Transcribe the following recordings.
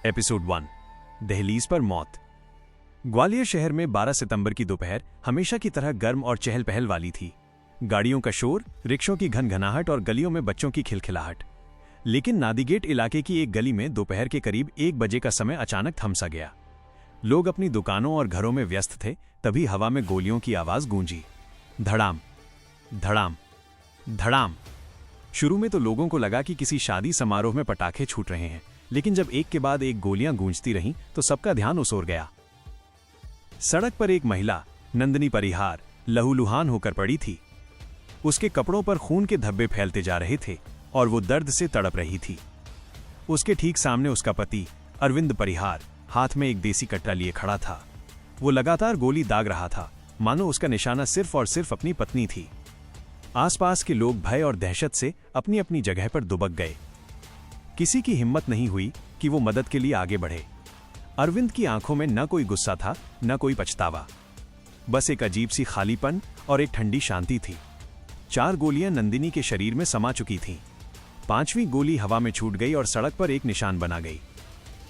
Episode 1 दहलीज पर मौत। ग्वालियर शहर में 12 सितंबर की दोपहर हमेशा की तरह गर्म और चहल पहल वाली थी। गाड़ियों का शोर, रिक्शों की घनघनाहट और गलियों में बच्चों की खिलखिलाहट। लेकिन नादीगेट इलाके की एक गली में दोपहर के करीब 1 बजे का समय अचानक थम सा गया। लोग अपनी दुकानों और घरों में व्यस्त थे, तभी हवा में गोलियों की आवाज गूंजी। धड़ाम धड़ाम धड़ाम। शुरू में तो लोगों को लगा कि किसी शादी समारोह में पटाखे छूट रहे हैं, लेकिन जब एक के बाद एक गोलियां गूंजती रहीं तो सबका ध्यान उस ओर गया। सड़क पर एक महिला, नंदिनी परिहार, लहूलुहान होकर पड़ी थी। उसके कपड़ों पर खून के धब्बे फैलते जा रहे थे और वो दर्द से तड़प रही थी। उसके ठीक सामने उसका पति अरविंद परिहार हाथ में एक देसी कट्टा लिए खड़ा था। वो लगातार गोली दाग रहा था, मानो उसका निशाना सिर्फ और सिर्फ अपनी पत्नी थी। आसपास के लोग भय और दहशत से अपनी अपनी जगह पर दुबक गए। किसी की हिम्मत नहीं हुई कि वो मदद के लिए आगे बढ़े। अरविंद की आंखों में न कोई गुस्सा था, न कोई पछतावा, बस एक अजीब सी खालीपन और एक ठंडी शांति थी। 4 गोलियां नंदिनी के शरीर में समा चुकी थीं। 5वीं गोली हवा में छूट गई और सड़क पर एक निशान बना गई।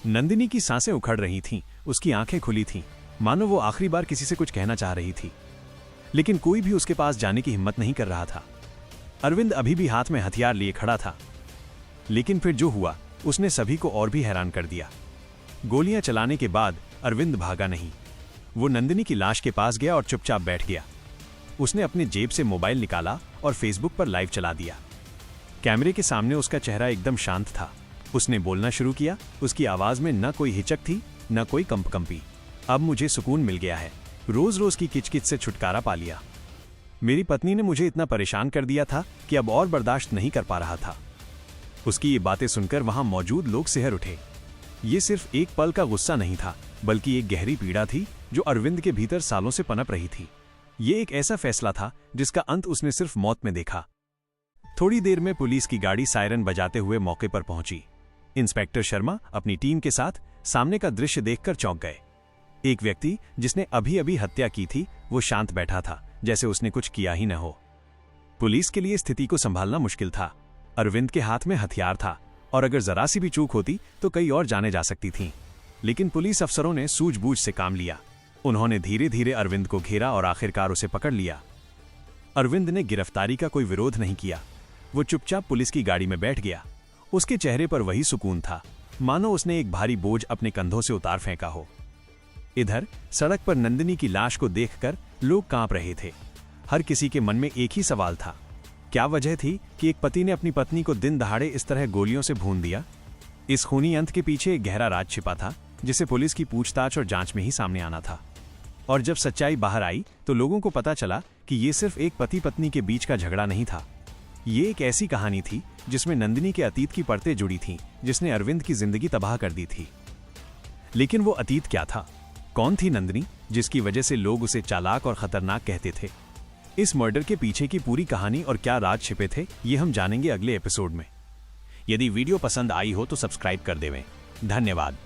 नंदिनी की सांसें उखड़ रही थीं, उसकी आंखें खुली थीं, मानो वो आखिरी बार किसी से कुछ कहना चाह रही थी। लेकिन कोई भी उसके पास जाने की हिम्मत नहीं कर रहा था। अरविंद अभी भी हाथ में हथियार लिए खड़ा था। लेकिन फिर जो हुआ उसने सभी को और भी हैरान कर दिया। गोलियां चलाने के बाद अरविंद भागा नहीं। वो नंदिनी की लाश के पास गया और चुपचाप बैठ गया। उसने अपने जेब से मोबाइल निकाला और फेसबुक पर लाइव चला दिया। कैमरे के सामने उसका चेहरा एकदम शांत था। उसने बोलना शुरू किया। उसकी आवाज में न कोई हिचक थी, न कोई कंपकंपी। अब मुझे सुकून मिल गया है। रोज रोज की किचकिच से छुटकारा पा लिया। मेरी पत्नी ने मुझे इतना परेशान कर दिया था कि अब और बर्दाश्त नहीं कर पा रहा था। उसकी ये बातें सुनकर वहां मौजूद लोग सिहर उठे। ये सिर्फ एक पल का गुस्सा नहीं था, बल्कि एक गहरी पीड़ा थी जो अरविंद के भीतर सालों से पनप रही थी। ये एक ऐसा फैसला था जिसका अंत उसने सिर्फ मौत में देखा। थोड़ी देर में पुलिस की गाड़ी सायरन बजाते हुए मौके पर पहुंची। इंस्पेक्टर शर्मा अपनी टीम के साथ सामने का दृश्य देखकर चौंक गए। एक व्यक्ति जिसने अभी अभी हत्या की थी, वो शांत बैठा था, जैसे उसने कुछ किया ही न हो। पुलिस के लिए स्थिति को संभालना मुश्किल था। अरविंद के हाथ में हथियार था और अगर जरा सी भी चूक होती तो कई और जाने जा सकती थीं। लेकिन पुलिस अफसरों ने सूझबूझ से काम लिया। उन्होंने धीरे धीरे अरविंद को घेरा और आखिरकार उसे पकड़ लिया। अरविंद ने गिरफ्तारी का कोई विरोध नहीं किया। वो चुपचाप पुलिस की गाड़ी में बैठ गया। उसके चेहरे पर वही सुकून था, मानो उसने एक भारी बोझ अपने कंधों से उतार फेंका हो। इधर सड़क पर नंदिनी की लाश को देखकर लोग कांप रहे थे। हर किसी के मन में एक ही सवाल था, क्या वजह थी कि एक पति ने अपनी पत्नी को दिन दहाड़े इस तरह गोलियों से भून दिया? इस खूनी अंत के पीछे एक गहरा राज छिपा था, जिसे पुलिस की पूछताछ और जांच में ही सामने आना था। और जब सच्चाई बाहर आई तो लोगों को पता चला कि ये सिर्फ एक पति पत्नी के बीच का झगड़ा नहीं था। ये एक ऐसी कहानी थी जिसमें नंदिनी के अतीत की परतें जुड़ी थीं, जिसने अरविंद की जिंदगी तबाह कर दी थी। लेकिन वो अतीत क्या था? कौन थी नंदिनी, जिसकी वजह से लोग उसे चालाक और खतरनाक कहते थे? इस मर्डर के पीछे की पूरी कहानी और क्या राज छिपे थे, ये हम जानेंगे अगले एपिसोड में। यदि वीडियो पसंद आई हो तो सब्सक्राइब कर देवें। धन्यवाद।